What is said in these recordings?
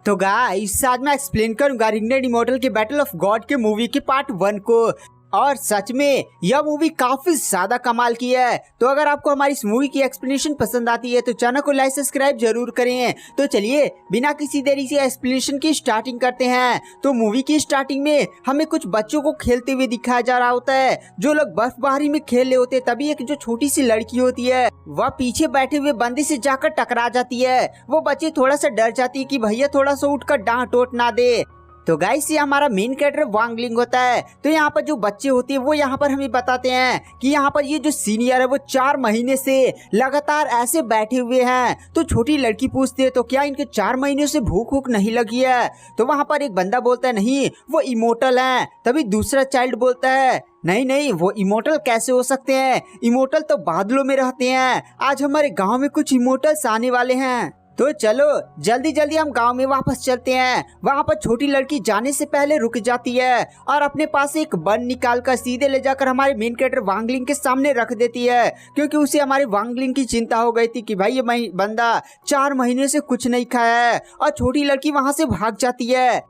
तो गाइस आज मैं एक्सप्लेन करूंगा रिंग नाइट इमॉर्टल के बैटल ऑफ गॉड के मूवी के पार्ट 1 को। और सच में यह मूवी काफी ज्यादा कमाल की है। तो अगर आपको हमारी इस मूवी की एक्सप्लेनेशन पसंद आती है तो चैनल को लाइक सब्सक्राइब जरूर करें। तो चलिए बिना किसी देरी से एक्सप्लेनेशन की स्टार्टिंग करते हैं। तो मूवी की स्टार्टिंग में हमें कुछ बच्चों को खेलते हुए दिखाया जा रहा होता है। जो लोग बर्फबारी में खेल रहे होते हैं तभी एक जो छोटी सी लड़की होती है वह पीछे बैठे हुए बंदे से जाकर टकरा जाती है। वो बच्ची थोड़ा सा डर जाती है कि भैया थोड़ा सा उठकर डांट वोट ना दे। तो गाइस ये हमारा मेन कैरेक्टर वांग लिंग होता है। तो यहाँ पर जो बच्चे होते हैं वो यहाँ पर हमें बताते हैं कि यहाँ पर ये जो सीनियर है वो 4 महीने से लगातार ऐसे बैठे हुए हैं। तो छोटी लड़की पूछती है तो क्या इनके 4 महीने से भूख वूख नहीं लगी है। तो वहाँ पर एक बंदा बोलता है नहीं वो इमोर्टल है। तभी दूसरा चाइल्ड बोलता है नहीं नहीं वो इमोर्टल कैसे हो सकते हैं, इमोर्टल तो बादलों में रहते हैं। आज हमारे गाँव में कुछ इमोर्टल्स आने वाले हैं। तो चलो जल्दी जल्दी हम गांव में वापस चलते हैं। वहाँ पर छोटी लड़की जाने से पहले रुक जाती है और अपने पास एक बन निकाल कर सीधे ले जाकर हमारे मेन कैरेक्टर वांग लिंग के सामने रख देती है। क्योंकि उसे हमारे वांग लिंग की चिंता हो गई थी कि भाई ये बंदा 4 महीने से कुछ नहीं खाया है। और छोटी लड़की वहाँ से भाग जाती है।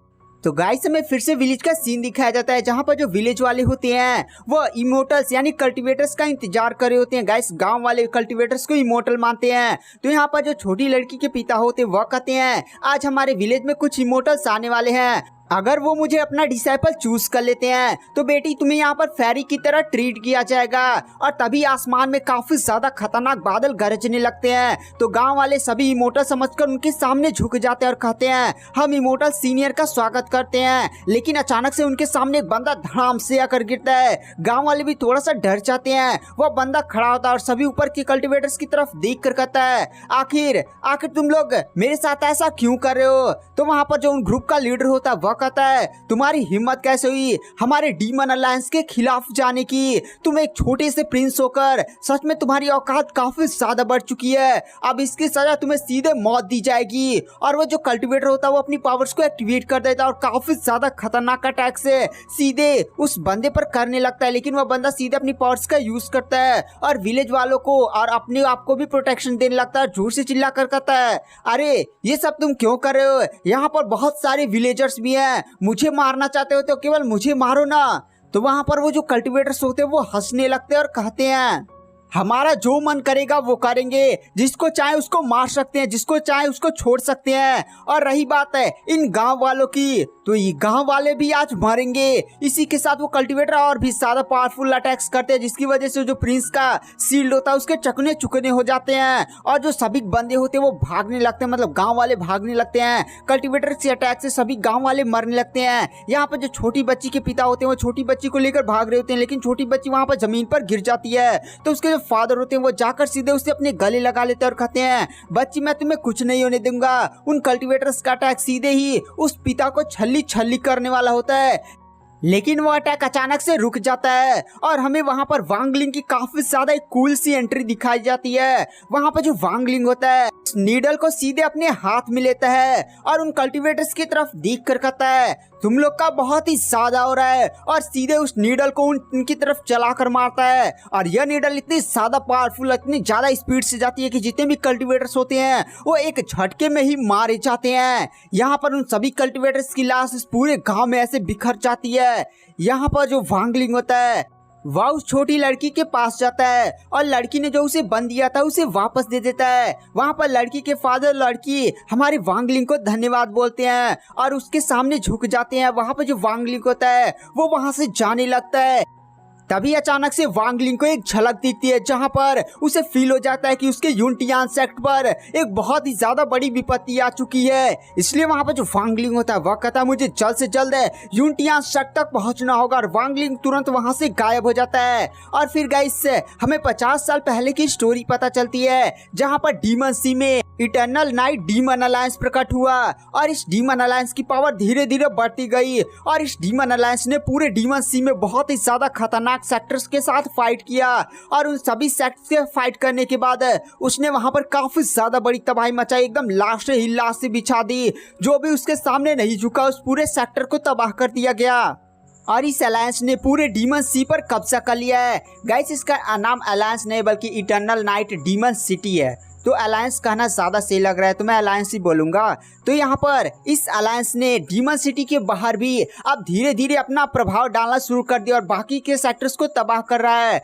तो गाइस हमें फिर से विलेज का सीन दिखाया जाता है जहाँ पर जो विलेज वाले होते हैं वो इमोर्टल्स यानी कल्टीवेटर्स का इंतजार कर रहे होते हैं। गाइस गांव वाले कल्टीवेटर्स को इमोर्टल मानते हैं। तो यहाँ पर जो छोटी लड़की के पिता होते हैं वह कहते हैं आज हमारे विलेज में कुछ इमोर्टल्स आने वाले हैं। अगर वो मुझे अपना डिसाइपल चूज कर लेते हैं तो बेटी तुम्हें यहाँ पर फेरी की तरह ट्रीट किया जाएगा। और तभी आसमान में काफी ज्यादा खतरनाक बादल गरजने लगते हैं। तो गांव वाले सभी इमोर्टल समझकर उनके सामने झुक जाते हैं और कहते हैं हम इमोर्टल सीनियर का स्वागत करते हैं। लेकिन अचानक से उनके सामने एक बंदा धड़ाम से आकर गिरता है। गाँव वाले भी थोड़ा सा डर जाते हैं। वह बंदा खड़ा होता है और सभी ऊपर के कल्टीवेटर्स की तरफ देख कर कहता है आखिर तुम लोग मेरे साथ ऐसा क्यों कर रहे हो। तो वहाँ पर जो उन ग्रुप का लीडर होता है वह कहता है तुम्हारी हिम्मत कैसे हुई हमारे डीमन अलायंस के खिलाफ जाने की। तुम एक छोटे से प्रिंस होकर सच में तुम्हारी औकात काफी ज्यादा बढ़ चुकी है। अब इसकी सजा तुम्हें सीधे मौत दी जाएगी। और वो जो कल्टीवेटर होता है वो अपनी पावर्स को एक्टिवेट कर देता है और काफी ज्यादा खतरनाक अटैक से सीधे उस बंदे पर करने लगता है। लेकिन वह बंदा सीधे अपनी पावर्स का यूज करता है और विलेज वालों को और अपने आप को भी प्रोटेक्शन देने लगता है। जोर से चिल्ला कर कहता है अरे ये सब तुम क्यों कर रहे हो, यहाँ पर बहुत सारे विलेजर्स भी हैं, मुझे मारना चाहते हो तो केवल मुझे मारो ना। तो वहां पर वो जो कल्टीवेटर्स होते हैं वो हंसने लगते हैं और कहते हैं हमारा जो मन करेगा वो करेंगे, जिसको चाहे उसको मार सकते हैं, जिसको चाहे उसको छोड़ सकते हैं। और रही बात है इन गांव वालों की तो ये गांव वाले भी आज मरेंगे। इसी के साथ वो कल्टीवेटर और भी ज्यादा पावरफुल अटैक्स करते हैं जिसकी वजह से जो प्रिंस का शील्ड होता है उसके चकने चुकने हो जाते हैं। और जो सभी बंदे होते हैं वो भागने लगते हैं, मतलब गाँव वाले भागने लगते हैं। कल्टीवेटर के अटैक से सभी गाँव वाले मरने लगते हैं। यहाँ पर जो छोटी बच्ची के पिता होते हैं वो छोटी बच्ची को लेकर भाग रहे होते हैं। लेकिन छोटी बच्ची वहाँ पर जमीन पर गिर जाती है। तो उसके फादर होते हैं वो जाकर सीधे उसे अपने गले लगा लेते हैं और कहते हैं बच्ची मैं तुम्हें कुछ नहीं होने दूंगा। उन कल्टीवेटर्स का अटैक सीधे ही उस पिता को छल्ली करने वाला होता है। लेकिन वो अटैक अचानक से रुक जाता है और हमें वहां पर वांग लिंग की काफी ज्यादा एक कूल सी एंट्री दिखाई जाती है। वहां पर जो वांग लिंग होता है नीडल को सीधे अपने हाथ में लेता है और उन कल्टीवेटर्स की तरफ देख कर कहता है तुम लोग का बहुत ही ज्यादा हो रहा है। और सीधे उस नीडल को उनकी तरफ चला कर मारता है। और यह नीडल इतनी ज्यादा पावरफुल, इतनी ज्यादा स्पीड से जाती है कि जितने भी कल्टीवेटर्स होते हैं वो एक झटके में ही मारे जाते हैं। यहाँ पर उन सभी कल्टीवेटर्स की लाश इस पूरे गांव में ऐसे बिखर जाती है। यहाँ पर जो वांग लिंग होता है वह उस छोटी लड़की के पास जाता है और लड़की ने जो उसे बंद दिया था उसे वापस दे देता है। वहाँ पर लड़की के फादर लड़की हमारे वांग लिंग को धन्यवाद बोलते हैं और उसके सामने झुक जाते हैं। वहाँ पर जो वांग लिंग होता है वो वहाँ से जाने लगता है। तभी अचानक से वांग लिंग को एक झलक दिखती है जहां पर उसे फील हो जाता है कि उसके यूनटियान सेक्ट पर एक बहुत ही ज्यादा बड़ी विपत्ति आ चुकी है। इसलिए वहां पर जो वांग लिंग होता है वह कहता है मुझे जल्द से जल्द यूनटियान सेक्ट तक पहुंचना होगा। और वांग लिंग तुरंत वहां से गायब हो जाता है। और फिर गाइस हमें 50 साल पहले की स्टोरी पता चलती है जहाँ पर डीमन सी में इटर्नल नाइट डीमन अलायंस प्रकट हुआ। और इस डीमन अलायंस की पावर धीरे धीरे बढ़ती गई और इस डीमन अलायंस ने पूरे डीमन सी में बहुत ही ज्यादा खतरनाक सेक्टर्स के साथ फाइट किया। और उन सभी सेक्टर्स के फाइट करने के बाद उसने वहां पर काफी ज्यादा बड़ी तबाही मचाई, एकदम लाश ही लाश से बिछा दी। जो भी उसके सामने नहीं झुका उस पूरे सेक्टर को तबाह कर दिया गया। और इस अलायंस ने पूरे डीमन सी पर कब्जा कर लिया है। गाइस इसका नाम अलायंस नहीं बल्कि इटर्नल नाइट डीमन सिटी है। तो अलायंस कहना ज्यादा सही लग रहा है, तो मैं अलायंस ही बोलूंगा। तो यहाँ पर इस अलायंस ने डीमन सिटी के बाहर भी अब धीरे धीरे अपना प्रभाव डालना शुरू कर दिया और बाकी के सेक्टर्स को तबाह कर रहा है।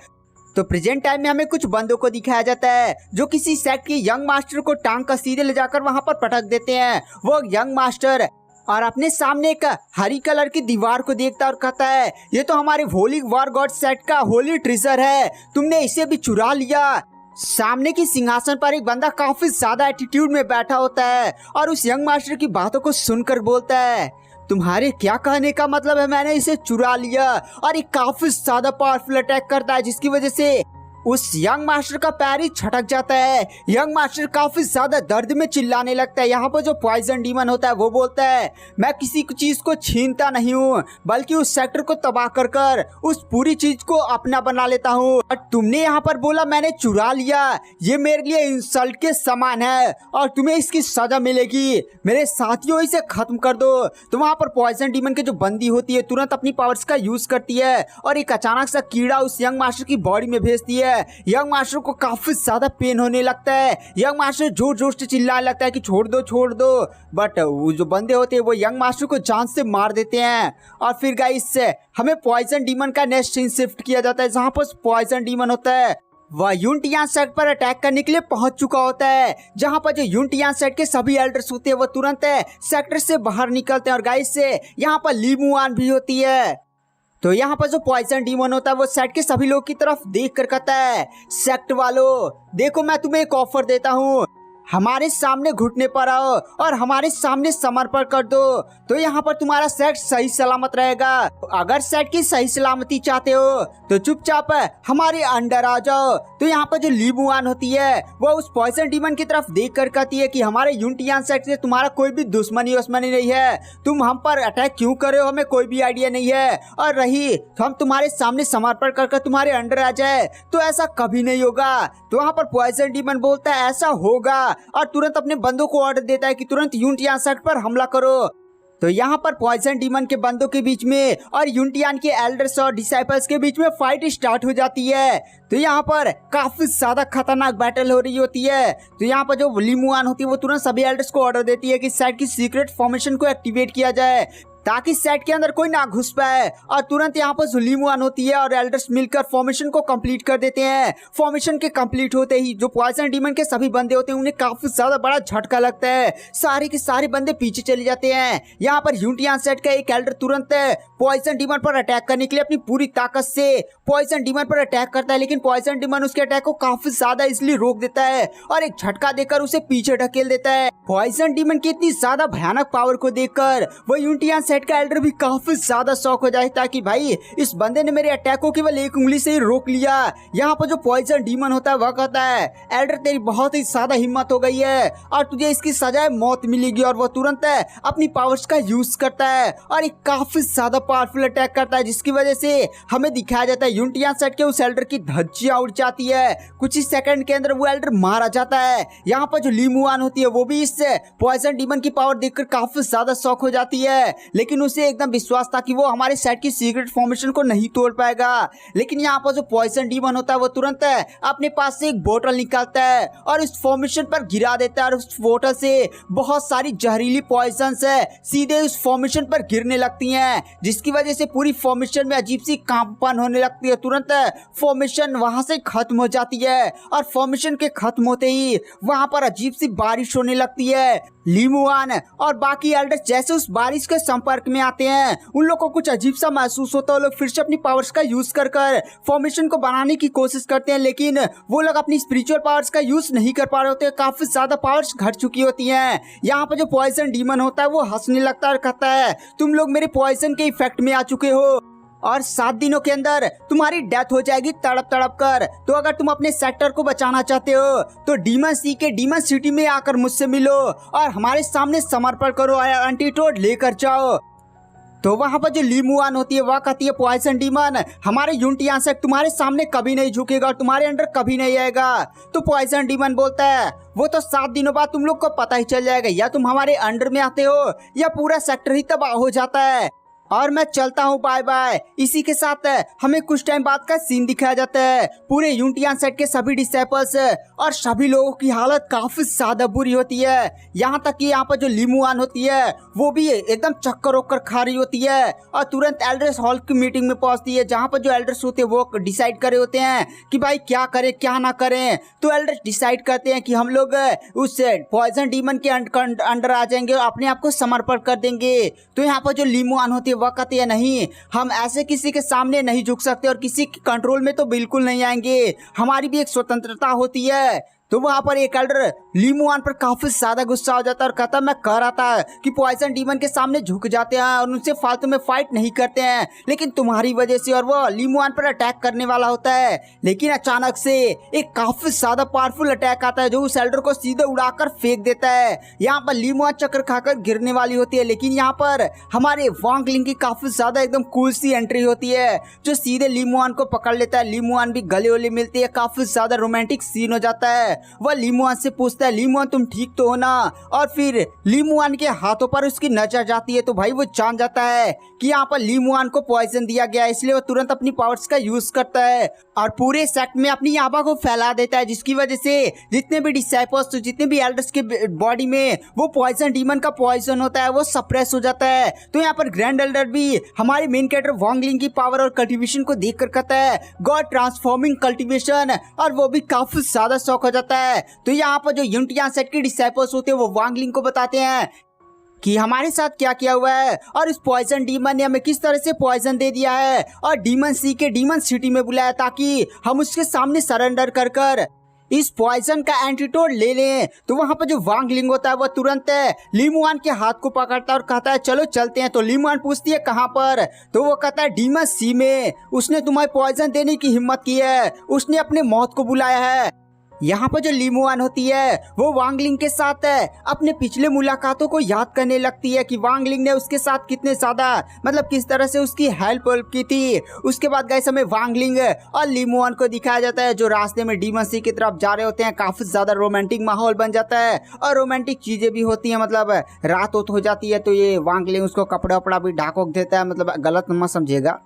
तो प्रेजेंट टाइम में हमें कुछ बंदों को दिखाया जाता है जो किसी सेक्ट के यंग मास्टर को टांग कर सीधे ले जाकर वहां पर पटक देते हैं। वो यंग मास्टर और अपने सामने एक हरी कलर की दीवार को देखता और कहता है, ये तो हमारे होली वॉर गॉड सेट का होली ट्रेजर है, तुमने इसे भी चुरा लिया। सामने की सिंहासन पर एक बंदा काफी ज्यादा एटीट्यूड में बैठा होता है और उस यंग मास्टर की बातों को सुनकर बोलता है, तुम्हारे क्या कहने का मतलब है, मैंने इसे चुरा लिया। और ये काफी ज्यादा पावरफुल अटैक करता है जिसकी वजह से उस यंग मास्टर का पैर ही छटक जाता है। यंग मास्टर काफी ज्यादा दर्द में चिल्लाने लगता है। यहाँ पर जो पॉइजन डीमन होता है वो बोलता है, मैं किसी चीज को छीनता नहीं हूँ बल्कि उस सेक्टर को तबाह कर कर उस पूरी चीज को अपना बना लेता हूँ। और तुमने यहाँ पर बोला मैंने चुरा लिया, ये मेरे लिए इंसल्ट के समान है और तुम्हें इसकी सजा मिलेगी। मेरे साथियों इसे खत्म कर दो। तो वहाँ पर पॉइजन डीमन की जो बंदी होती है तुरंत अपनी पावर्स का यूज करती है और एक अचानक सा कीड़ा उस यंग मास्टर की बॉडी में भेजती है। यंग मास्टर को काफी ज्यादा पेन होने लगता है। यंग मास्टर जोर जोर से चिल्लाने लगता है कि छोड़ दो, बट वो जो बंदे होते हैं वो यंग मास्टर को जान से मार देते हैं। और फिर गाइस हमें पॉइजन डीमन का नेक्स्ट सीन शिफ्ट किया जाता है जहाँ पर पॉइजन डीमन होता है वह यूनटियान सेट पर अटैक करने के लिए पहुंच चुका होता है। जहां पर जो यूनटियान सेट के सभी एल्डर्स होते हैं वो तुरंत सेक्टर से बाहर निकलते हैं और गाइस यहाँ पर ली मुआन भी होती है। तो यहाँ पर जो पॉइजन डीमन होता है वो सेट के सभी लोग की तरफ देख कर कहता है, सेक्ट वालों देखो मैं तुम्हें एक ऑफर देता हूँ, हमारे सामने घुटने पर आओ और हमारे सामने समर्पण कर दो तो यहाँ पर तुम्हारा सेट सही सलामत रहेगा। अगर सेट की सही सलामती चाहते हो तो चुपचाप हमारे अंडर आ जाओ। तो यहाँ पर जो ली मुआन होती है वो उस पॉइजन डीमन की तरफ देख कर कहती है कि हमारे यूनटियान सेट से तुम्हारा कोई भी दुश्मनी नहीं है, तुम हम पर अटैक क्यों कर रहे हो हमें कोई भी आइडिया नहीं है। और रही हम तुम्हारे सामने समर्पण कर तुम्हारे अंडर आ जाए तो ऐसा कभी नहीं होगा। तो वहाँ पर पॉइजन डीमन बोलता है ऐसा होगा और तुरंत अपने बंदों को ऑर्डर देता है कि तुरंत यूनटियान सेट पर हमला करो। तो यहाँ पर पॉइजन डीमन के बंदों के बीच में और यूनटियान के एल्डर्स और डिसाइपल्स के बीच में फाइट स्टार्ट हो जाती है। तो यहाँ पर काफी ज्यादा खतरनाक बैटल हो रही होती है। तो यहाँ पर जो ली मुआन होती है वो तुरंत सभी एल्डर्स को ऑर्डर देती है कि सेट की सीक्रेट फॉर्मेशन को एक्टिवेट किया जाए ताकि सेट के अंदर कोई ना घुस पाए। और तुरंत यहाँ पर ली मुआन होती है और एल्डर्स मिलकर फॉर्मेशन को कंप्लीट कर देते हैं। फॉर्मेशन के कंप्लीट होते ही जो पॉइजन डीमन के सभी बंदे होते हैं उन्हें काफी ज्यादा बड़ा झटका लगता है, सारे के सारे बंदे पीछे चले जाते हैं। यहाँ पर यूनटियान सेट का एक एल्डर तुरंत पॉइजन डीमन पर अटैक करने के लिए अपनी पूरी ताकत से पॉइजन डीमन पर अटैक करता है, लेकिन पॉइजन डीमन उसके अटैक को काफी ज्यादा इसलिए रोक देता है और एक झटका देकर उसे पीछे ढकेल देता है। पॉइजन डीमन की इतनी ज्यादा भयानक पावर को देखकर वो यूनटियान सेट का एल्डर भी काफी ज्यादा शॉक हो जाता है कि भाई इस बंदे ने मेरे अटैक को केवल एक उंगली से ही रोक लिया। यहाँ पर जो पॉइजन डीमन होता है वह कहता है, एल्डर तेरी बहुत ही ज्यादा हिम्मत हो गई है और तुझे इसकी सजा मौत मिलेगी। और वो तुरंत अपनी पावर्स का यूज करता है और एक काफी ज्यादा पावरफुल अटैक करता है जिसकी वजह से हमें दिखाया जाता है यूनटियान सेट के उस एल्डर की धज्जियां उड़ जाती है। कुछ ही सेकंड के अंदर वो एल्डर मारा जाता है। यहाँ पर जो ली मुआन होती है वो भी इस पॉइजन डीमन की पावर देखकर काफी ज्यादा शॉक हो जाती है, लेकिन उसे एकदम विश्वास था कि वो हमारे सेट की सीक्रेट फॉर्मेशन को नहीं तोड़ पाएगा। लेकिन यहाँ पर जो पॉइजन डीमन होता है वो तुरंत अपने पास से एक बोतल निकालता है और उस फॉर्मेशन पर गिरा देता है और उस बोतल से बहुत सारी जहरीली पॉइजन सीधे उस फॉर्मेशन पर गिरने लगती हैं, जिसकी वजह से पूरी फॉर्मेशन में अजीब सी कांपन होने लगती है। तुरंत फॉर्मेशन वहां से खत्म हो जाती है और फॉर्मेशन के खत्म होते ही वहां पर अजीब सी बारिश होने लगती है। ली मुआन और बाकी एल्डर्स जैसे उस बारिश के संपर्क में आते हैं उन लोगों को कुछ अजीब सा महसूस होता है। लोग फिर से अपनी पावर्स का यूज कर फॉर्मेशन को बनाने की कोशिश करते हैं, लेकिन वो लोग अपनी स्पिरिचुअल पावर्स का यूज नहीं कर पा रहे होते, काफी ज्यादा पावर्स घट चुकी होती हैं। यहाँ पर जो पॉइजन डीमन होता है वो हंसने लगता है और कहता है, तुम लोग मेरे पॉइजन के इफेक्ट में आ चुके हो और 7 दिनों के अंदर तुम्हारी डेथ हो जाएगी तड़प तड़प कर। तो अगर तुम अपने सेक्टर को बचाना चाहते हो तो डीमन सी के डीमन सिटी में आकर मुझसे मिलो और हमारे सामने समर्पण करो और एंटीटोड लेकर जाओ। तो वहां पर जो ली मुआन होती है वह कहती है, पॉइजन डीमन हमारे यूनटियान सेट तुम्हारे सामने कभी नहीं झुकेगा और तुम्हारे अंडर कभी नहीं आएगा। तो पॉइजन डीमन बोलता है, वो तो 7 दिनों बाद तुम लोग को पता ही चल जाएगा, या तुम हमारे अंडर में आते हो या पूरा सेक्टर ही तबाह हो जाता है। और मैं चलता हूँ, बाय बाय। इसी के साथ हमें कुछ टाइम बाद का सीन दिखाया जाता है। पूरे यूनिटियन सेट के सभी डिसेबल्स और सभी लोगों की हालत काफी ज्यादा बुरी होती है। यहाँ तक कि यहाँ पर जो लीमुआन होती है वो भी एकदम चक्कर वक्कर खा रही होती है और तुरंत एल्डर्स हॉल की मीटिंग में पहुंचती है, जहाँ पर जो एल्डर्स होते हैं वो डिसाइड करे होते हैं कि भाई क्या करें क्या ना करें। तो एल्डर्स डिसाइड करते हैं कि हम लोग उस पॉइजन डीमन के अंडर आ जाएंगे और अपने आप को समर्पण कर देंगे। तो यहाँ पर जो लीमुआन होती है वह कहती है नहीं, हम ऐसे किसी के सामने नहीं झुक सकते और किसी के कंट्रोल में तो बिल्कुल नहीं आएंगे, हमारी भी एक स्वतंत्रता होती है। तो वहाँ पर एक एल्डर लीमुआन पर काफी ज्यादा गुस्सा हो जाता है और कहता मैं कह रहा था कि पॉइजन डीमन के सामने झुक जाते हैं और उनसे फालतू में फाइट नहीं करते हैं, लेकिन तुम्हारी वजह से। और वो लीमुआन पर अटैक करने वाला होता है, लेकिन अचानक से एक काफी ज्यादा पावरफुल अटैक आता है जो उस एल्डर को सीधे उड़ाकर फेंक देता है। यहाँ पर लीमुआन चक्कर खाकर गिरने वाली होती है, लेकिन यहाँ पर हमारे वांग लिंग की काफी ज्यादा एकदम कूल सी एंट्री होती है जो सीधे लीमुआन को पकड़ लेता है। लीमुआन भी गले वले मिलती है, काफी ज्यादा रोमांटिक सीन हो जाता है। वह लीमुआन से पूछता है लीमुआन तुम ठीक तो हो ना, और फिर लीमुआन के हाथों पर उसकी नजर जाती है तो भाई वो जान जाता है कि यहाँ पर लीमुआन को पॉइजन दिया गया है, इसलिए वो तुरंत अपनी पावर्स का यूज करता है और पूरे सेट में अपनी आभा को फैला देता है, जिसकी वजह से जितने भी डिसाइपल्स जितने भी एल्डर्स के बॉडी में वो पॉइजन डीमन का पॉइजन होता है वो सप्रेस हो जाता है। तो यहाँ पर ग्रैंड एल्डर भी हमारे मेन कैरेक्टर वांग लिंग की पावर और कल्टीवेशन को देख कर कहता है गॉड ट्रांसफॉर्मिंग कल्टीवेशन, और वो भी काफी ज्यादा शौक हो जाता है। तो यहाँ पर जो यूनिटियन सेट के डिसाइपल्स होते हैं वो वांग लिंग को बताते हैं कि हमारे साथ क्या किया हुआ है और इस पॉइजन डीमन ने हमें किस तरह से पॉइजन दे दिया है और डीमन सी के डीमन सिटी में बुलाया ताकि हम उसके सामने सरेंडर कर कर इस पॉइजन का एंटीटोड ले लें। तो वहाँ पर जो वांग लिंग होता है वो तुरंत लीमुआन के हाथ को पकड़ता है और कहता है चलो चलते हैं। तो लीमुआन पूछती है कहाँ पर, तो वो कहता है डीमन सी में, उसने तुम्हें पॉइजन देने की हिम्मत की है, उसने अपने मौत को बुलाया है। यहाँ पर जो लीमुआन होती है वो वांग लिंग के साथ अपने पिछले मुलाकातों को याद करने लगती है कि वांग लिंग ने उसके साथ कितने ज्यादा मतलब किस तरह से उसकी हेल्प की थी। उसके बाद गाइस हमें वांग लिंग और लीमुआन को दिखाया जाता है जो रास्ते में डीमन सी की तरफ जा रहे होते हैं। काफी ज्यादा रोमांटिक माहौल बन जाता है और रोमांटिक चीजें भी होती है, मतलब रात हो जाती है तो ये वांग लिंग उसको कपड़ा वपड़ा भी ढाक देता है, मतलब गलत मत समझिएगा।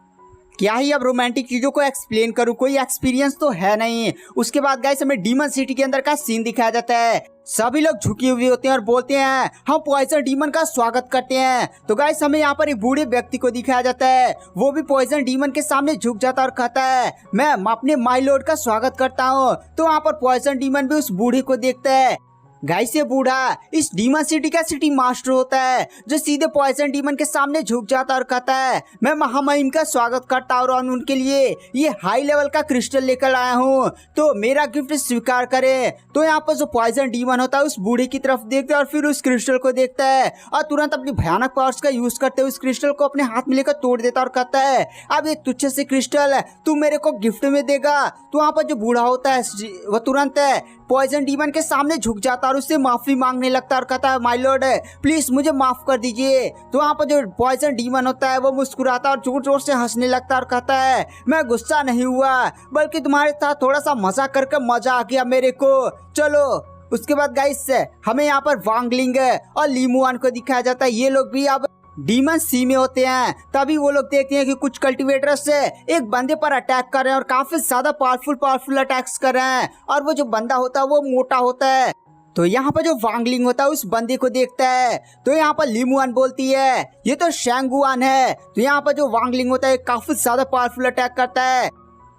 क्या ही अब रोमांटिक चीजों को एक्सप्लेन करूं, कोई एक्सपीरियंस तो है नहीं। उसके बाद गाइस हमें डीमन सिटी के अंदर का सीन दिखाया जाता है। सभी लोग झुके हुए होते हैं और बोलते हैं हम पॉइजन डीमन का स्वागत करते हैं। तो गाइस हमें यहाँ पर एक बूढ़े व्यक्ति को दिखाया जाता है, वो भी पॉइजन डीमन के सामने झुक जाता है और कहता है मैं अपने माय लॉर्ड का स्वागत करता हूँ। तो वहाँ पर पॉइजन डीमन भी उस बूढ़े को देखता है। गाइस ये बूढ़ा इस डीमन सिटी का सिटी मास्टर होता है जो सीधे पॉइजन डीमन के सामने झुक जाता और कहता है मैं महामहिम का स्वागत करता हूँ और उनके लिए ये हाई लेवल का क्रिस्टल लेकर आया हूँ, तो मेरा गिफ्ट स्वीकार करे। तो यहाँ पर जो पॉइजन डीमन होता है उस बूढ़े की तरफ देखता है और फिर उस क्रिस्टल को देखता है और तुरंत अपनी भयानक पावर्स का यूज करते हुए उस क्रिस्टल को अपने हाथ में लेकर तोड़ देता और कहता है अब ये तुच्छ से क्रिस्टल तू मेरे को गिफ्ट में देगा। तो वहाँ पर जो बूढ़ा होता है वो तुरंत पॉइजन डीमन के सामने झुक जाता और उससे माफी मांगने लगता और कहता है माय लॉर्ड प्लीज मुझे माफ कर दीजिए। तो वहाँ पर जो पॉइजन डीमन होता है वो मुस्कुराता और जोर जोर से हंसने लगता और कहता है मैं गुस्सा नहीं हुआ बल्कि तुम्हारे साथ थोड़ा सा मजा करके मजा आ गया मेरे को, चलो। उसके बाद गाइस हमें यहाँ पर वांग लिंग और लीमुआन को दिखाया जाता है। ये लोग भी अब डीमन सी में होते हैं। तभी वो लोग देखते हैं कि कुछ कल्टीवेटर्स एक बंदे पर अटैक कर रहे हैं और काफी ज्यादा पावरफुल अटैक्स कर रहे हैं और वो जो बंदा होता है वो मोटा होता है। तो यहाँ पर जो वांग लिंग होता है उस बंदे को देखता है। तो यहाँ पर लीमुआन बोलती है ये तो शैंगुआन है। तो यहाँ पर जो वांग लिंग होता है काफी ज्यादा पावरफुल अटैक करता है।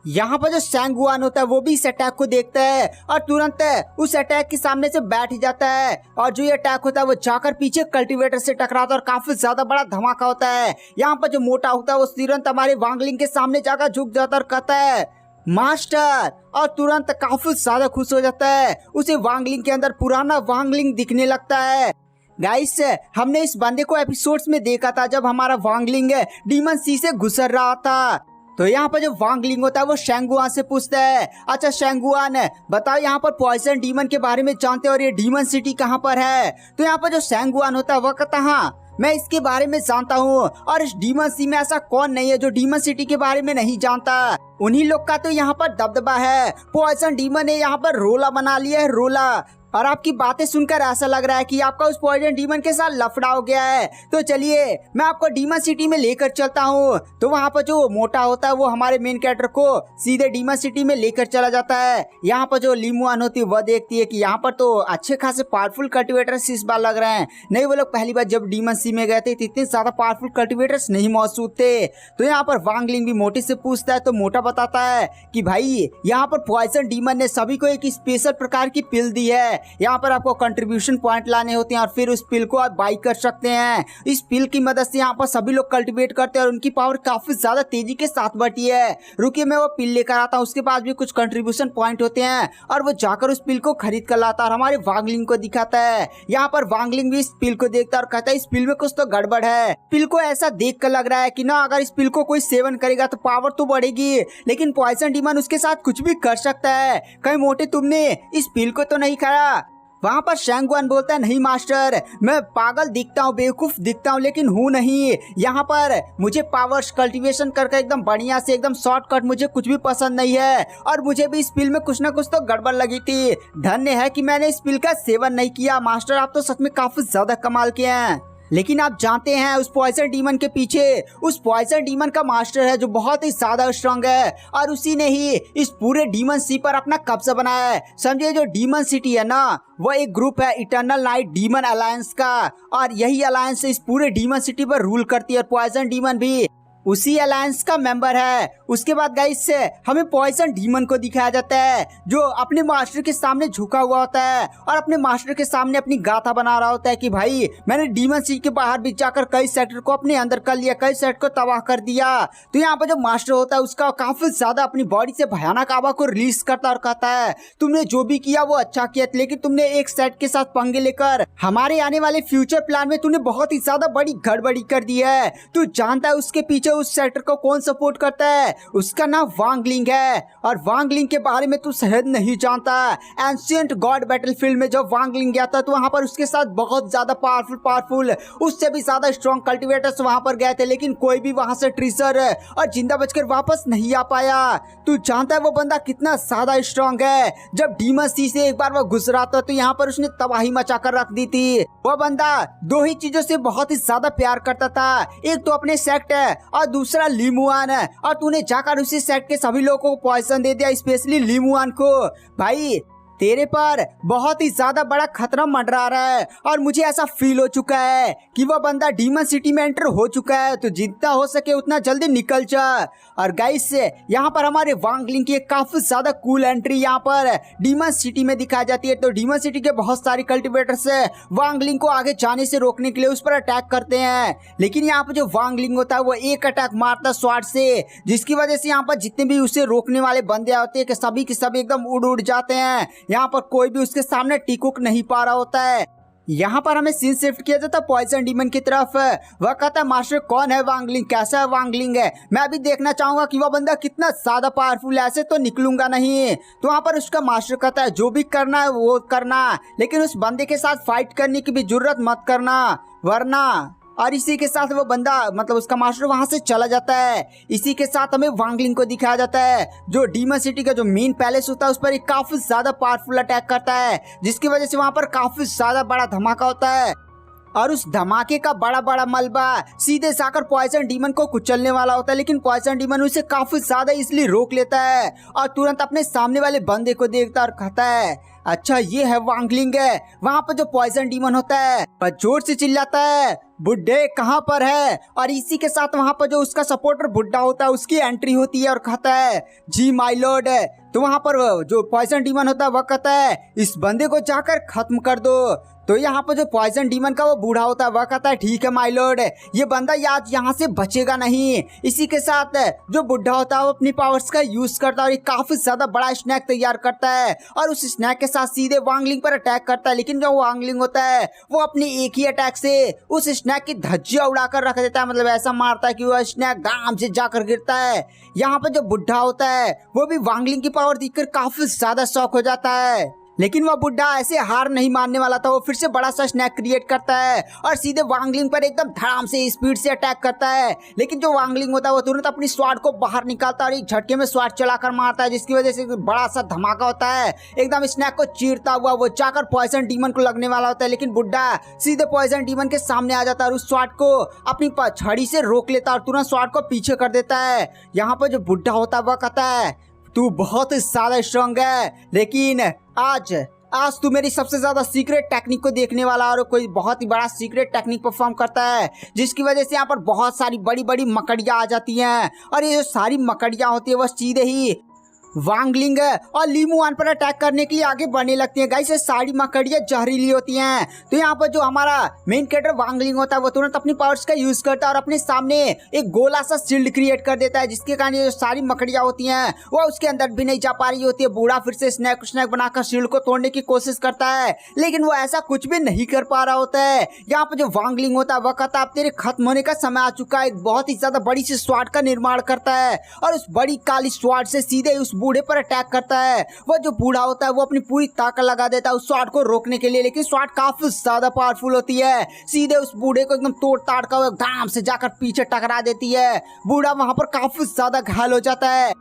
यहाँ पर जो शैंगुआन होता है वो भी इस अटैक को देखता है और तुरंत उस अटैक के सामने से बैठ जाता है और जो ये अटैक होता है वो जाकर पीछे कल्टीवेटर से टकराता है और काफी ज्यादा बड़ा धमाका होता है। यहाँ पर जो मोटा होता है वो तुरंत हमारे वांगलिंग के सामने जाकर झुक जाता और कहता है मास्टर, और तुरंत काफी ज्यादा खुश हो जाता है। उसे वांगलिंग के अंदर पुराना वांगलिंग दिखने लगता है। गाइस हमने इस बंदे को एपिसोड्स में देखा था जब हमारा वांगलिंग डीमन सी से गुजर रहा था। तो यहाँ पर जो वांग लिंग होता है वो शैंगुआन से पूछता है अच्छा शैंगुआन बताओ यहाँ पर पॉइजन डीमन के बारे में जानते हो और ये डीमन सिटी कहाँ पर है। तो यहाँ पर जो शैंगुआन होता है वो कहता हाँ मैं इसके बारे में जानता हूँ और इस डीमन सी में ऐसा कौन नहीं है जो डीमन सिटी के बारे में नहीं जानता। उन्हीं लोग का तो यहाँ पर दबदबा है। पॉइजन डीमन ने यहाँ पर रोला बना लिया है, रोला। और आपकी बातें सुनकर ऐसा लग रहा है कि आपका उस पॉइजन डीमन के साथ लफड़ा हो गया है। तो चलिए मैं आपको डीमन सिटी में लेकर चलता हूँ। तो वहाँ पर जो मोटा होता है वो हमारे मेन कैरेक्टर को सीधे डीमन सिटी में लेकर चला जाता है। यहाँ पर जो लीमुआन होती है वह देखती है कि यहाँ पर तो अच्छे खासे पावरफुल कल्टिवेटर्स इस बार लग रहे हैं। नहीं, वो लोग पहली बार जब डीमन सी में गए थे इतने ज्यादा पावरफुल कल्टिवेटर्स नहीं मौजूद थे। तो यहाँ पर वांग लिंग भी मोटे से पूछता है तो मोटा बताता है कि भाई यहाँ पर पॉइजन डीमन ने सभी को एक स्पेशल प्रकार की पिल दी है। यहाँ पर आपको कंट्रीब्यूशन पॉइंट लाने होते हैं और फिर उस पिल को आप बाई कर सकते हैं। इस पिल की मदद से यहाँ पर सभी लोग कल्टिवेट करते हैं और उनकी पावर काफी ज्यादा तेजी के साथ बढ़ती है। रुकिए मैं वो पिल लेकर आता हूँ, उसके बाद भी कुछ कंट्रीब्यूशन पॉइंट होते हैं और वो जाकर उस पिल को खरीद कर लाता है और हमारे वांगलिंग को दिखाता है। यहाँ पर वांगलिंग भी इस पिल को देखता है और कहता है इस पिल में कुछ तो गड़बड़ है। पिल को ऐसा देख कर लग रहा है कि ना अगर इस पिल को कोई सेवन करेगा तो पावर तो बढ़ेगी, लेकिन पॉइजन डीमन उसके साथ कुछ भी कर सकता है। कहीं मोटे तुमने इस पिल को तो नहीं खाया? वहाँ पर शैंगवान बोलता है नहीं मास्टर, मैं पागल दिखता हूँ, बेवकूफ दिखता हूँ, लेकिन हूँ नहीं। यहाँ पर मुझे पावर्स कल्टीवेशन करके एकदम बढ़िया से एकदम शॉर्टकट मुझे कुछ भी पसंद नहीं है और मुझे भी इस पिल में कुछ ना कुछ तो गड़बड़ लगी थी। धन्य है कि मैंने इस पिल का सेवन नहीं किया। मास्टर आप तो सच में काफी ज्यादा कमाल के हैं। लेकिन आप जानते हैं उस पॉइजन डीमन के पीछे उस पॉइजन डीमन का मास्टर है जो बहुत ही ज्यादा स्ट्रांग है और उसी ने ही इस पूरे डीमन सी पर अपना कब्जा बनाया है। समझिए जो डीमन सिटी है ना वो एक ग्रुप है इटर्नल नाइट डीमन अलायंस का और यही अलायंस इस पूरे डीमन सिटी पर रूल करती है और पॉइजन डीमन भी उसी अलायंस का मेंबर है। उसके बाद गाइस से हमें पॉइजन डीमन को दिखाया जाता है जो अपने मास्टर के सामने झुका हुआ होता है और अपने मास्टर के सामने अपनी गाथा बना रहा होता है कि भाई मैंने डीमन सिटी के बाहर भी जाकर कई सेक्टर को अपने अंदर कर लिया, कई सेक्टर को तबाह कर दिया। तो यहाँ पर जो मास्टर होता है उसका काफी ज्यादा अपनी बॉडी से भयानक आवा को रिलीज करता और कहता है तुमने जो भी किया वो अच्छा किया, लेकिन तुमने एक सेट के साथ पंगे लेकर हमारे आने वाले फ्यूचर प्लान में तूने बहुत ही ज्यादा बड़ी गड़बड़ी कर दी है। तू जानता है उसके पीछे उस सेक्टर को कौन सपोर्ट करता है? उसका नाम वांग लिंग है और वांग लिंग के बारे में तू शायद नहीं जानता। एंशिएंट गॉड बैटलफील्ड में जब वांग लिंग गया था तो वहां पर उसके साथ बहुत ज्यादा पावरफुल उससे भी ज्यादा स्ट्रॉन्ग कल्टिवेटर्स वहां पर गए थे, लेकिन कोई भी वहां से ट्रीजर और जिंदा बचकर वापस नहीं आ पाया। तू जानता है वो बंदा कितना ज्यादा स्ट्रॉन्ग है? जब डीमन सी से एक बार वो गुजरा था तो यहाँ पर उसने तबाही मचा कर रख दी थी। वो बंदा दो ही चीजों से बहुत ही ज्यादा प्यार करता था, एक तो अपने सेक्ट है और दूसरा लीमुआन है, और तूने जाकर उसी सेट के सभी लोगों को पॉइजन दे दिया, स्पेशली लीमुआन को। भाई तेरे पर बहुत ही ज्यादा बड़ा खतरा मंडरा रहा है और मुझे ऐसा फील हो चुका है कि वह बंदा डीमन सिटी में एंटर हो चुका है, तो जितना हो सके उतना जल्दी निकल जा। और गाइस यहाँ पर हमारे वांग लिंग की काफी ज्यादा कूल एंट्री यहाँ पर डीमन सिटी में दिखाई जाती है। तो डीमन सिटी के बहुत सारे कल्टिवेटर्स वांग लिंग को आगे जाने से रोकने के लिए उस पर अटैक करते हैं, लेकिन यहाँ पर जो वांग लिंग होता है वो एक अटैक मारता है स्वॉर्ड से, जिसकी वजह से यहाँ पर जितने भी उसे रोकने वाले बंदे होते हैं कि सभी के सभी एकदम उड़ जाते हैं। यहाँ पर कोई भी उसके सामने टिकुक नहीं पा रहा होता है। यहाँ पर हमें सीन शिफ्ट किया जाता है पॉइजन डीमन की तरफ। वह कहता है मास्टर कौन है वांग लिंग, कैसा है वांग लिंग है, मैं अभी देखना चाहूंगा कि वह बंदा कितना ज्यादा पावरफुल है, ऐसे तो निकलूंगा नहीं। तो वहाँ पर उसका मास्टर कहता है जो भी करना है वो करना, लेकिन उस बंदे के साथ फाइट करने की भी जरूरत मत करना वरना। और इसी के साथ वो बंदा मतलब उसका मास्टर वहां से चला जाता है। इसी के साथ हमें वांग लिंग को दिखाया जाता है जो डीमन सिटी का जो मेन पैलेस होता है उस पर एक काफी ज्यादा पावरफुल अटैक करता है, जिसकी वजह से वहां पर काफी ज्यादा बड़ा धमाका होता है और उस धमाके का बड़ा बड़ा मलबा सीधे जाकर पॉइजन डीमन को कुचलने वाला होता है, लेकिन पॉइजन डीमन उसे काफी ज्यादा इसलिए रोक लेता है और तुरंत अपने सामने वाले बंदे को देखता और कहता है अच्छा ये है वांग लिंग है। वहाँ पर जो पॉइजन डीमन होता है पर जोर से चिल्लाता है बुड्ढे कहाँ पर है, और इसी के साथ वहाँ पर जो उसका सपोर्टर बुड्ढा होता है उसकी एंट्री होती है और कहता है जी माय लॉर्ड। तो वहाँ पर जो पॉइजन डीमन होता है वह कहता है इस बंदे को जाकर खत्म कर दो। तो यहाँ पर जो पॉइजन डीमन का वो बूढ़ा होता है वह कहता है ठीक है माय लॉर्ड, ये बंदा आज यहाँ से बचेगा नहीं। इसी के साथ जो बुढ़ा होता है वो अपनी पावर्स का यूज करता है और एक काफी ज्यादा बड़ा स्नैक तैयार करता है और उस स्नैक के साथ सीधे वांग लिंग पर अटैक करता है, लेकिन जो वांग लिंग होता है वो अपनी एक ही अटैक से उस स्नैक की धज्जियां उड़ाकर रख देता है, मतलब ऐसा मारता है कि वह स्नैक गाम से जाकर गिरता है। यहाँ पर जो बुढ़ा होता है वो भी वांग लिंग की पावर देखकर काफी ज्यादा शॉक हो जाता है। लेकिन वह बुढ़ा ऐसे हार नहीं मानने वाला था। वो फिर से बड़ा सा स्नैक क्रिएट करता है और सीधे वांगलिंग पर एकदम धड़ाम से स्पीड से अटैक करता है। लेकिन जो वांगलिंग होता है वो तुरंत अपनी स्वॉर्ड को बाहर निकालता है और एक झटके में स्वॉर्ड चलाकर मारता है, जिसकी वजह से बड़ा सा धमाका होता है। एकदम स्नैक को चीरता हुआ वो जाकर पॉइजन डीमन को लगने वाला होता है, लेकिन बुढ़ा सीधे पॉइजन डीमन के सामने आ जाता है और उस स्वॉर्ड को अपनी छड़ी से रोक लेता है और तुरंत स्वॉर्ड को पीछे कर देता है। यहाँ पर जो बुढ़ा होता है वह कहता है तू बहुत ज्यादा स्ट्रांग है, लेकिन आज तू मेरी सबसे ज्यादा सीक्रेट टेक्निक को देखने वाला। और कोई बहुत ही बड़ा सीक्रेट टेक्निक परफॉर्म करता है, जिसकी वजह से यहाँ पर बहुत सारी बड़ी बड़ी मकड़ियाँ आ जाती हैं और ये जो सारी मकड़ियाँ होती है वह सीधे ही वांगलिंग और लीमुआन पर अटैक करने के लिए आगे बढ़ने लगती हैं। गाइस ये सारी मकड़ियाँ जहरीली होती हैं। तो यहाँ पर जो हमारा मेन कैरेक्टर वांगलिंग होता है वो तुरंत अपनी पावर्स का यूज करता है और अपने सामने एक गोला सा शील्ड क्रिएट कर देता है, जिसके कारण ये जो सारी मकड़ियाँ होती हैं वो उसके अंदर भी नहीं जा पा रही होती है। बूढ़ा फिर से स्नैक बनाकर शील्ड को तोड़ने की कोशिश करता है, लेकिन वो ऐसा कुछ भी नहीं कर पा रहा होता है। यहाँ पर जो वांगलिंग होता है वह कहता है अब तेरे खत्म होने का समय आ चुका है। एक बहुत ही ज्यादा बड़ी सी स्वॉर्ड का निर्माण करता है और उस बड़ी काली स्वॉर्ड से सीधे उस बूढ़े पर अटैक करता है। वो जो बूढ़ा होता है वो अपनी पूरी ताकत लगा देता है उस स्वॉर्ड को रोकने के लिए, लेकिन स्वॉर्ड काफी ज्यादा पावरफुल होती है। सीधे उस बूढ़े को एकदम तोड़ ताड़ कर धाम से जाकर पीछे टकरा देती है। बूढ़ा वहां पर काफी ज्यादा घायल हो जाता है।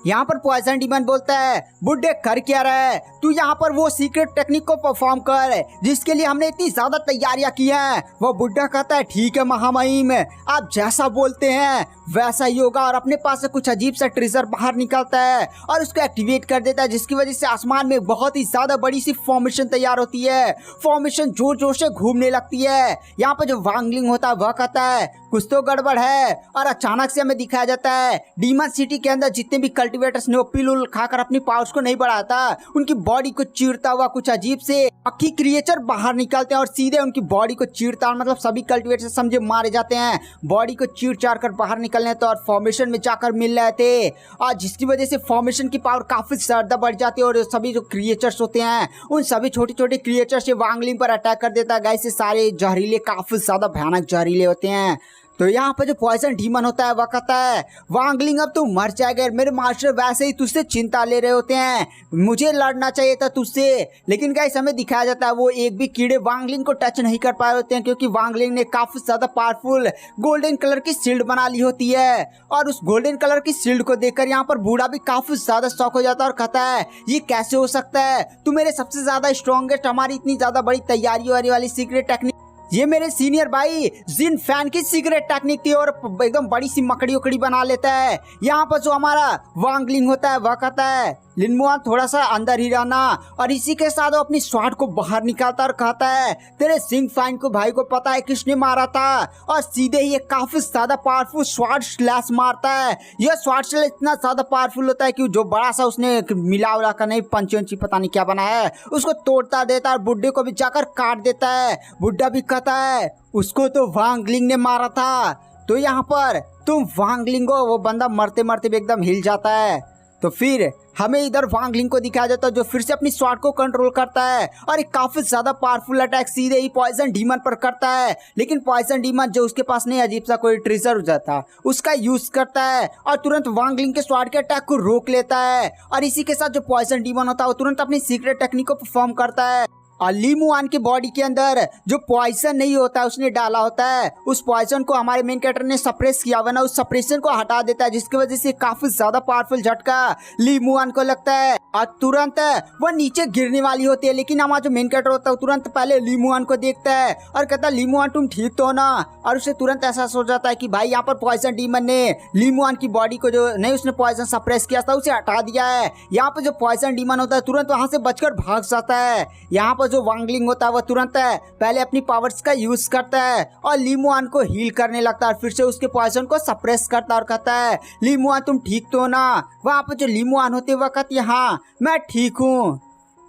यहाँ पर पॉइजन डीमन बोलता है बुड्ढे कर क्या रहा है, तू यहाँ पर वो सीक्रेट टेक्निक को परफॉर्म कर जिसके लिए हमने इतनी ज्यादा तैयारियां की हैं। वो बुड्ढा कहता है ठीक है महामहिम, आप जैसा बोलते हैं वैसा ही होगा। और अपने पास से कुछ अजीब सा ट्रेजर बाहर निकलता है और उसको एक्टिवेट कर देता है, जिसकी वजह से आसमान में बहुत ही ज्यादा बड़ी सी फॉर्मेशन तैयार होती है। फॉर्मेशन जोर जोर से घूमने लगती है। यहाँ पर जो वांगलिंग होता है वह कहता है कुछ तो गड़बड़ है और अचानक से हमें दिखाया जाता है डीमन सिटी के अंदर जितने भी कल्टिवेटर्स ने पिल खाकर अपनी पावर्स को नहीं बढ़ाता, उनकी बॉडी को चीरता हुआ कुछ अजीब से अक्की क्रिएचर बाहर निकलते हैं और सीधे उनकी बॉडी को चीरता है। मतलब सभी कल्टिवेटर समझे मारे जाते हैं, बॉडी को चीर चार कर बाहर निकलने तो और फॉर्मेशन में जाकर मिल रहे थे, और जिसकी वजह से फॉर्मेशन की पावर काफी ज्यादा बढ़ जाती है और सभी जो क्रिएचर्स होते हैं उन सभी छोटे छोटे क्रिएचर्स से वांगलिंग पर अटैक कर देता है। गाइस ये सारे जहरीले काफी ज्यादा भयानक जहरीले होते हैं। तो यहाँ पर जो पॉइजन डीमन होता है वह कहता है वांगलिंग अब तू मर जाएगा, मेरे मास्टर वैसे ही तुझसे चिंता ले रहे होते हैं, मुझे लड़ना चाहिए था तुझसे। लेकिन गाइस हमें दिखाया जाता है वो एक भी कीड़े वांगलिंग को टच नहीं कर पाए होते हैं, क्योंकि वांगलिंग ने काफी ज्यादा पावरफुल गोल्डन कलर की शील्ड बना ली होती है। और उस गोल्डन कलर की शील्ड को देखकर यहाँ पर बूढ़ा भी काफी ज्यादा शॉक हो जाता है और कहता है ये कैसे हो सकता है, तू मेरे सबसे ज्यादा स्ट्रॉन्गेस्ट, हमारी इतनी ज्यादा बड़ी तैयारी वाली सीक्रेट टेक्निक, ये मेरे सीनियर भाई जिन फैन की सीक्रेट टेक्निक थी और एकदम बड़ी सी मकड़ी उकड़ी बना लेता है। यहाँ पर जो हमारा वांगलिंग होता है वह कहता है लिनमुआन थोड़ा सा अंदर ही रहना, और इसी के साथ वो अपनी स्वॉर्ड को बाहर निकालता और कहता है तेरे सिंह फैन को भाई को पता है किसने मारा था, और सीधे ही एक काफी ज्यादा पावरफुल स्वॉर्ड स्लैश मारता है। यह स्वॉर्ड स्लैश इतना ज्यादा पावरफुल होता है कि जो बड़ा सा उसने मिला उला कर नहीं पंची पता नहीं क्या बनाया है उसको तोड़ता देता है और बुड्ढे को भी जाकर काट देता है। बुड्ढा भी कहता है उसको तो वांगलिंग ने मारा था। तो यहाँ पर तुम वांगलिंग हो, वो बंदा मरते मरते भी एकदम हिल जाता है। तो फिर हमें इधर वांगलिंग को दिखाया जाता है जो फिर से अपनी स्वॉर्ड को कंट्रोल करता है और एक काफी ज्यादा पावरफुल अटैक सीधे ही पॉइजन डीमन पर करता है। लेकिन पॉइजन डीमन जो उसके पास नहीं अजीब सा कोई ट्रेजर हो जाता उसका यूज करता है और तुरंत वांगलिंग के स्वॉर्ड के अटैक को रोक लेता है। और इसी के साथ जो पॉइजन डीमन होता है वो तुरंत अपनी सीक्रेट टेक्निक को परफॉर्म करता है और लीमुआन की बॉडी के अंदर जो पॉइजन नहीं होता है उसने डाला होता है, उस पॉइजन को हमारे मेन कैरेक्टर ने सप्रेस किया हुआ ना, उस सप्रेशन को हटा देता है, जिसकी वजह से काफी ज्यादा पावरफुल झटका लीमुआन को लगता है और तुरंत वो नीचे गिरने वाली होती है। लेकिन हमारा जो मेन कैरेक्टर होता है तुरंत पहले लीमुआन को देखता है और कहता है लीमुआन तुम ठीक तो हो ना, और उसे तुरंत एहसास हो जाता है कि भाई यहाँ पर पॉइजन डीमन ने लीमुआन की बॉडी को जो नहीं उसने पॉइजन सप्रेस किया था उसे हटा दिया है। यहाँ पर जो पॉइजन डीमन होता है तुरंत वहां से बचकर भाग जाता है। यहाँ पर जो वांगलिंग होता है वो तुरंत पहले अपनी पावर्स का यूज करता है और लीमुआन को हील करने लगता है, फिर से उसके पॉइजन को सप्रेस करता है और कहता है लीमुआन तुम ठीक तो हो ना। वहां पर जो लीमुआन होते वक्त हाँ मैं ठीक हूँ।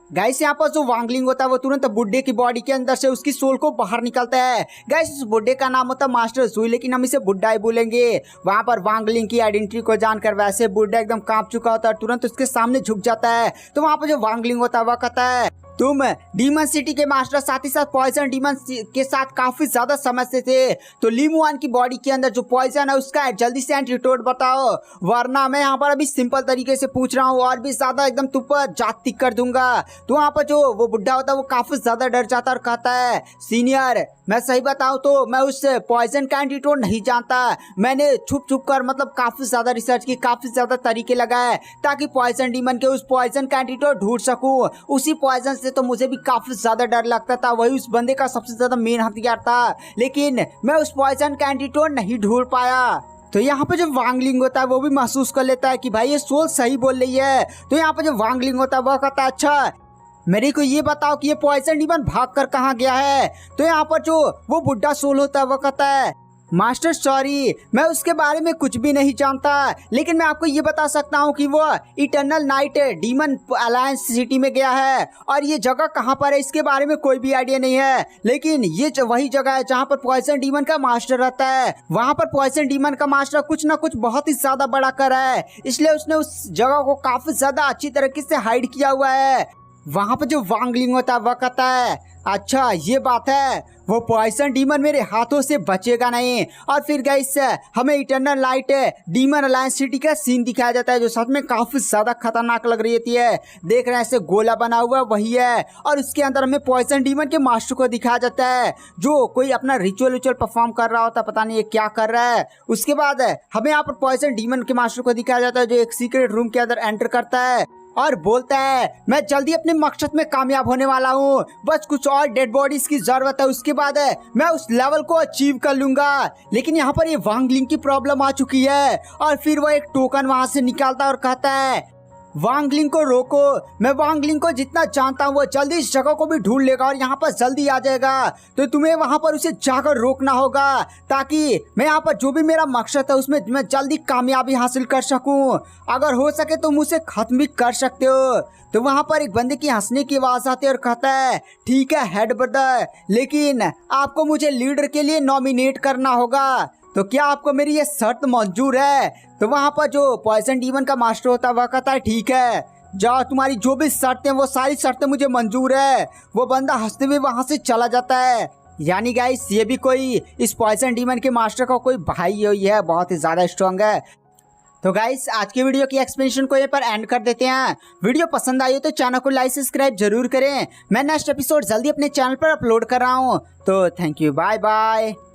गाइस यहाँ पर जो वांगलिंग होता है वो तुरंत बुड्ढे की बॉडी के अंदर से उसकी सोल को बाहर निकलता है। गाइस इस बुड्ढे का नाम होता है मास्टर जुई, लेकिन हम इसे बुड्ढा ही बोलेंगे। वहां पर वांगलिंग की आइडेंटिटी को जानकर वैसे बुड्ढा एकदम कांप चुका होता है, तुरंत उसके सामने झुक जाता है। तो वहां पर जो वांगलिंग होता है वह कहता है तुम डीमन सिटी के मास्टर साथ ही साथ पॉइजन डीमन के साथ काफी ज्यादा समझते थे, तो ली मुआन की बॉडी के अंदर जो पॉइजन है उसका जल्दी से एंटीडोट बताओ, वरना मैं यहाँ पर अभी सिंपल तरीके से पूछ रहा हूँ और भी ज्यादा एकदम तुम पर जाति कर दूंगा। तो वहाँ पर जो वो बुढ़ा होता है वो काफी ज्यादा डर जाता और कहता है, सीनियर मैं सही बताऊं तो मैं उस पॉइजन का एंटीडोट नहीं जानता। मैंने छुप छुप कर मतलब काफी ज्यादा रिसर्च की, काफी ज्यादा तरीके लगाए ताकि पॉइजन डीमन के उस पॉइजन का एंटीडोट ढूंढ सकूं। उसी पॉइजन से तो मुझे भी काफी ज्यादा डर लगता था, वही उस बंदे का सबसे ज्यादा मेन हथियार था, लेकिन मैं उस पॉइजन का एंटीडोट नहीं ढूंढ पाया। तो यहाँ पे जो वांगलिंग होता है वो भी महसूस कर लेता है कि भाई ये सोल सही बोल रही है। तो यहाँ पे जो वांगलिंग होता है वह कहता है, अच्छा मेरे को ये बताओ कि ये पॉइजन डीमन भाग कर कहाँ गया है। तो यहाँ पर जो वो बुढ़ा सोल होता है वो कहता है, मास्टर सॉरी मैं उसके बारे में कुछ भी नहीं जानता, लेकिन मैं आपको ये बता सकता हूँ कि वो eternal night demon alliance city में गया है और ये जगह कहाँ पर है इसके बारे में कोई भी आइडिया नहीं है, लेकिन ये वही जगह है जहाँ पर पॉइजन डीमन का मास्टर रहता है। वहाँ पर पॉइजन डीमन का मास्टर कुछ ना कुछ बहुत ही ज्यादा बड़ा कर रहा है, इसलिए उसने उस जगह को काफी ज्यादा अच्छी तरीके से हाइड किया हुआ है। वहाँ पर जो वांगलिंग होता है वह कहता है, अच्छा ये बात है, वो पॉइजन डीमन मेरे हाथों से बचेगा नहीं। और फिर गाइस हमें eternal light demon alliance city का सीन दिखाया जाता है जो सच में काफी ज्यादा खतरनाक लग रही होती है। देख रहे हैं ऐसे गोला बना हुआ वही है और उसके अंदर हमें पॉइजन डीमन के मास्टर को दिखाया जाता है जो कोई अपना रिचुअल परफॉर्म कर रहा होता है, पता नहीं ये क्या कर रहा है। उसके बाद हमें यहाँ पर पॉइजन डीमन के मास्टर को दिखाया जाता है जो एक सीक्रेट रूम के अंदर एंटर करता है और बोलता है, मैं जल्दी अपने मकसद में कामयाब होने वाला हूँ, बस कुछ और डेड बॉडीज की जरूरत है, उसके बाद मैं उस लेवल को अचीव कर लूंगा। लेकिन यहाँ पर ये वांगलिंग की प्रॉब्लम आ चुकी है और फिर वो एक टोकन वहां से निकालता और कहता है, वांगलिंग को रोको, मैं वांगलिंग को जितना जानता हूँ वो जल्दी इस जगह को भी ढूंढ लेगा और यहाँ पर जल्दी आ जाएगा, तो तुम्हें वहां पर उसे जाकर रोकना होगा ताकि मैं यहाँ पर जो भी मेरा मकसद है उसमें मैं जल्दी कामयाबी हासिल कर सकूं। अगर हो सके तो मुझे खत्म भी कर सकते हो। तो वहां पर एक बंदे की हंसने की आवाज आती है और कहता है, ठीक है हेड ब्रदर, लेकिन आपको मुझे लीडर के लिए नॉमिनेट करना होगा, तो क्या आपको मेरी ये शर्त मंजूर है। तो वहां पर जो पॉइजन डीमन का मास्टर होता है वह कहता है, ठीक है जाओ, तुम्हारी जो भी शर्तें वो सारी शर्तें मुझे मंजूर है। वो बंदा हंसते हुए वहां से चला जाता है। यानी गाइस ये भी कोई इस पॉइजन डीमन के मास्टर का कोई भाई ही है, बहुत ही ज्यादा स्ट्रांग है। तो गाइस आज की वीडियो की एक्सप्लेनेशन को यहाँ पर एंड कर देते हैं। वीडियो पसंद आई हो तो चैनल को लाइक सब्सक्राइब जरूर करें। मैं नेक्स्ट एपिसोड जल्दी अपने चैनल पर अपलोड कर रहा हूँ। तो थैंक यू, बाय बाय।